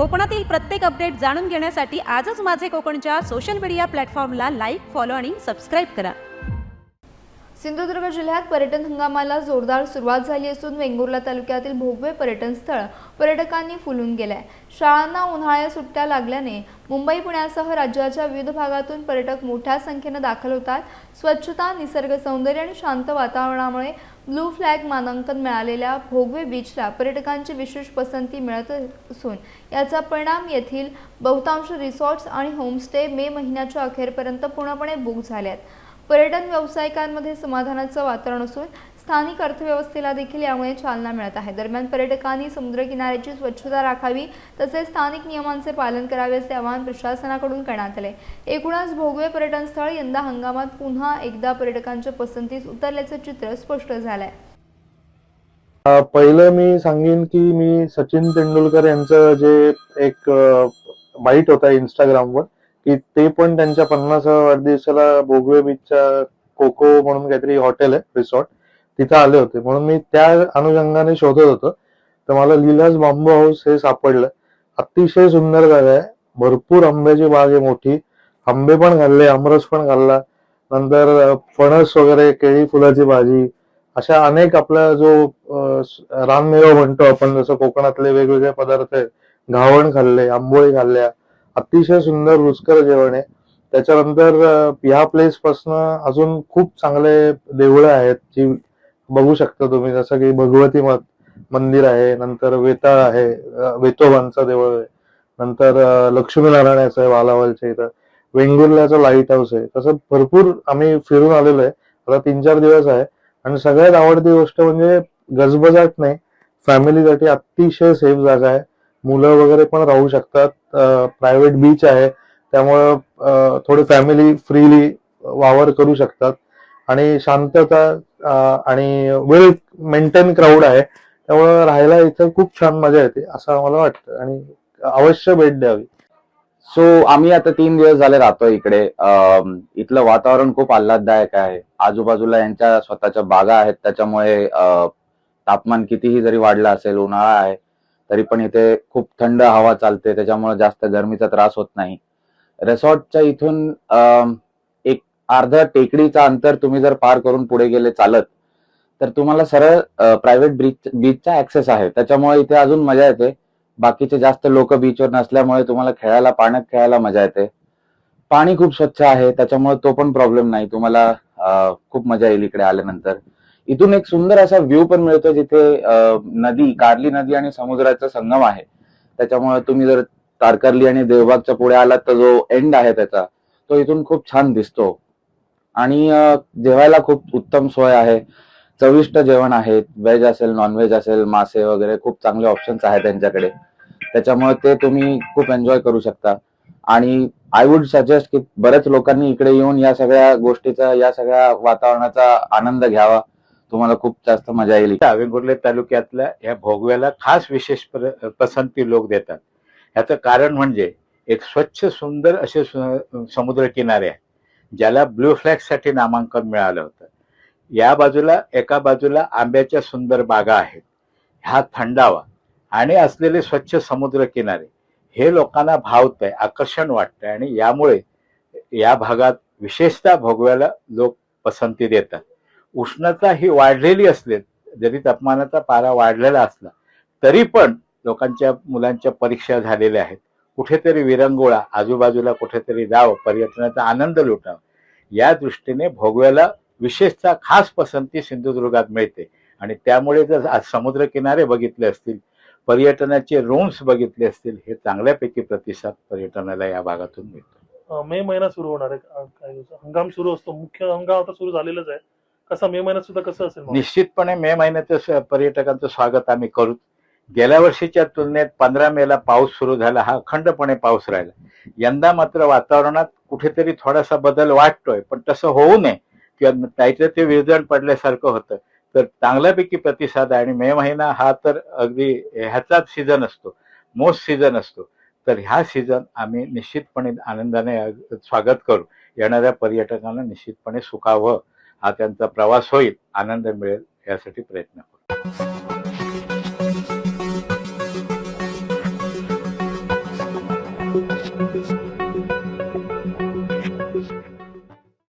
कोकणातील प्रत्येक अपडेट जाणून घेण्यासाठी आजच माझे कोकणच्या सोशल मीडिया प्लॅटफॉर्मला लाईक, फॉलो आणि सबस्क्राईब करा. सिंधुदुर्ग जिल्ह्यात पर्यटन हंगामाला जोरदार सुरुवात झाली असून वेंगुर्ला तालुक्यातील भोगवे पर्यटन स्थळ पर्यटकांनी फुलून गेले आहे. शाळांना उन्हाळ्या सुट्ट्या लागल्याने मुंबई पुण्यासह राज्याच्या विविध भागातून पर्यटक मोठ्या संख्येने दाखल होतात. स्वच्छता, निसर्ग सौंदर्य आणि शांत वातावरणामुळे ब्लू फ्लॅग मानांकन मिळालेल्या भोगवे बीचला पर्यटकांची विशेष पसंती मिळत असून याचा परिणाम येथील बहुतांश रिसॉर्ट्स आणि होमस्टे मे महिन्याच्या अखेरपर्यंत पूर्णपणे बुक झाले आहेत. पर्यटन व्यावसायिकांमध्ये समाधानाचं वातावरण असून स्थानिक अर्थव्यवस्थेला देखील यामुळे चालना मिळत आहे. दरम्यान पर्यटकांनी समुद्रकिनाऱ्याची स्वच्छता राखावी तसेच स्थानिक नियमांचे पालन करावे असे आवाहन प्रशासनाकडून करण्यात आले. एकूणच भोगवे पर्यटन स्थळ यंदा हंगामात पुन्हा एकदा पर्यटकांच्या पसंतीस उतरल्याचे चित्र स्पष्ट झालंय. पहिलं मी सांगेन की मी सचिन तेंडुलकर यांचं जे एक बाईट होता इंस्टाग्रामवर की ते पण त्यांच्या 50व्या वाढदिवसाला भोगवे बीचच्या कोको म्हणून काहीतरी हॉटेल आहे, रिसॉर्ट, तिथे आले होते. म्हणून मी त्या अनुषंगाने शोधत होतो तर मला लीलाज बांबू हाऊस हे सापडलं. अतिशय सुंदर जागा आहे, भरपूर आंब्याची बाग आहे मोठी, आंबे पण खाल्ले, आमरस पण खाल्ला, नंतर फणस वगैरे, केळी फुलाची भाजी, अशा अनेक आपला जो रानमेवा म्हणतो आपण, जसं कोकणातले वेगवेगळे पदार्थ आहेत, घावण खाल्ले, आंबोळी खाल्ल्या, अतिशय सुंदर रुचकर जेवण आहे. त्याच्यानंतर ह्या प्लेस पासून अजून खूप चांगले देवळं आहेत जी बघू शकता तुम्ही, जसं की भगवती मंदिर आहे, नंतर वेताळ आहे, वेतोबांचं देवळ आहे, नंतर लक्ष्मीनारायणाचं आहे वालावलच्या इथं, वेंगुर्ल्याचं लाईट हाऊस आहे. तसं भरपूर आम्ही फिरून आलेलो आहे. आता 3-4 दिवस आहे आणि सगळ्यात आवडती गोष्ट म्हणजे गजबजाट नाही, फॅमिलीसाठी अतिशय सेफ जागा आहे, मुलं वगैरे पण राहू शकतात, प्रायव्हेट बीच आहे त्यामुळं थोडी फॅमिली फ्रीली वावर करू शकतात आणि शांतता आणि वेल मेंटेन क्राऊड आहे त्यामुळं राहायला इथं खूप छान मजा येते असं आम्हाला वाटतं आणि अवश्य भेट द्यावी. आम्ही आता 3 दिवस झाले राहतोय इकडे. इथलं वातावरण खूप आल्हाददायक आहे. आजूबाजूला यांच्या स्वतःच्या बागा आहेत त्याच्यामुळे तापमान कितीही जरी वाढलं असेल, उन्हाळा आहे तरी पण इथे खूप थंड हवा चालते, त्याच्यामुळे जास्त गरमीचा त्रास होत नाही. रिसॉर्टच्या इथून एक अर्धा टेकडीचा अंतर तुम्ही जर पार करून पुढे गेले चालत तर तुम्हाला सरळ प्रायव्हेट बीचचा ऍक्सेस आहे, त्याच्यामुळे इथे अजून मजा येते. बाकीचे जास्त लोक बीचवर नसल्यामुळे तुम्हाला पाण्यात खेळायला मजा येते. पाणी खूप स्वच्छ आहे त्याच्यामुळे तो पण प्रॉब्लेम नाही, तुम्हाला खूप मजा येईल इकडे आल्यानंतर. इथून एक सुंदर असा व्ह्यू पण मिळतो जिथे नदी, कार्ली नदी आणि समुद्राचा संगम आहे, त्याच्यामुळे तुम्ही जर तारकर्ली आणि देवबागच्या पुढे आलात तर जो एंड आहे त्याचा तो इथून खूप छान दिसतो. आणि जेवायला खूप उत्तम सोय आहे, चविष्ट जेवण आहे, व्हेज असेल, नॉनव्हेज असेल, मासे वगैरे खूप चांगले ऑप्शन्स आहेत त्यांच्याकडे, त्याच्यामुळे ते तुम्ही खूप एन्जॉय करू शकता. आणि आय वुड सजेस्ट की बऱ्याच लोकांनी इकडे येऊन या सगळ्या गोष्टीचा, या सगळ्या वातावरणाचा आनंद घ्यावा, तुम्हाला खूप जास्त मजा येईल. वेंगुर्ले तालुक्यातल्या या भोगव्याला खास विशेष पसंती लोक देतात. याचं कारण म्हणजे एक स्वच्छ सुंदर असे समुद्र किनारे आहे ज्याला ब्लू फ्लॅग साठी नामांकन मिळालं होतं. या बाजूला, एका बाजूला आंब्याच्या सुंदर बागा आहेत, हा थंडावा आणि असलेले स्वच्छ समुद्र किनारे हे लोकांना भावतंय, आकर्षण वाटतंय आणि यामुळे या भागात विशेषतः भोगव्याला लोक पसंती देतात. उष्णता ही वाढलेली असली, जरी तापमानाचा पारा वाढलेला असला तरी पण लोकांच्या, मुलांच्या परीक्षा झालेल्या आहेत, कुठेतरी विरंगुळा, आजूबाजूला कुठेतरी जावं, पर्यटनाचा आनंद लुटावा, या दृष्टीने भोगव्याला विशेषतः खास पसंती सिंधुदुर्गात मिळते. आणि त्यामुळे जर आज समुद्र किनारे बघितले असतील, पर्यटनाचे रूम्स बघितले असतील, हे चांगल्यापैकी प्रतिसाद पर्यटनाला या भागातून मिळतो. मे महिना सुरू होणार आहे, काही हंगाम सुरू असतो, मुख्य हंगाम आता सुरू झालेलाच आहे. कसा मे महिन्यात सुद्धा कसं असेल? निश्चितपणे मे महिन्याचं पर्यटकांचं स्वागत आम्ही करू. गेल्या वर्षीच्या तुलनेत 15 मेला पाऊस सुरू झाला, हा अखंडपणे पाऊस राहिला. यंदा मात्र वातावरणात कुठेतरी थोडासा बदल वाटतोय, पण तसं होऊ नये किंवा नाहीतर ते विरजण पडल्यासारखं होतं. तर चांगल्यापैकी प्रतिसाद आहे आणि मे महिना हा तर अगदी ह्याचाच सीझन असतो, मोस्ट सीझन असतो. तर ह्या सीझन आम्ही निश्चितपणे आनंदाने स्वागत करू. येणाऱ्या पर्यटकांना निश्चितपणे सुखावं, हा त्यांचा प्रवास होईल, आनंद मिळेल यासाठी प्रयत्न करू. आहे.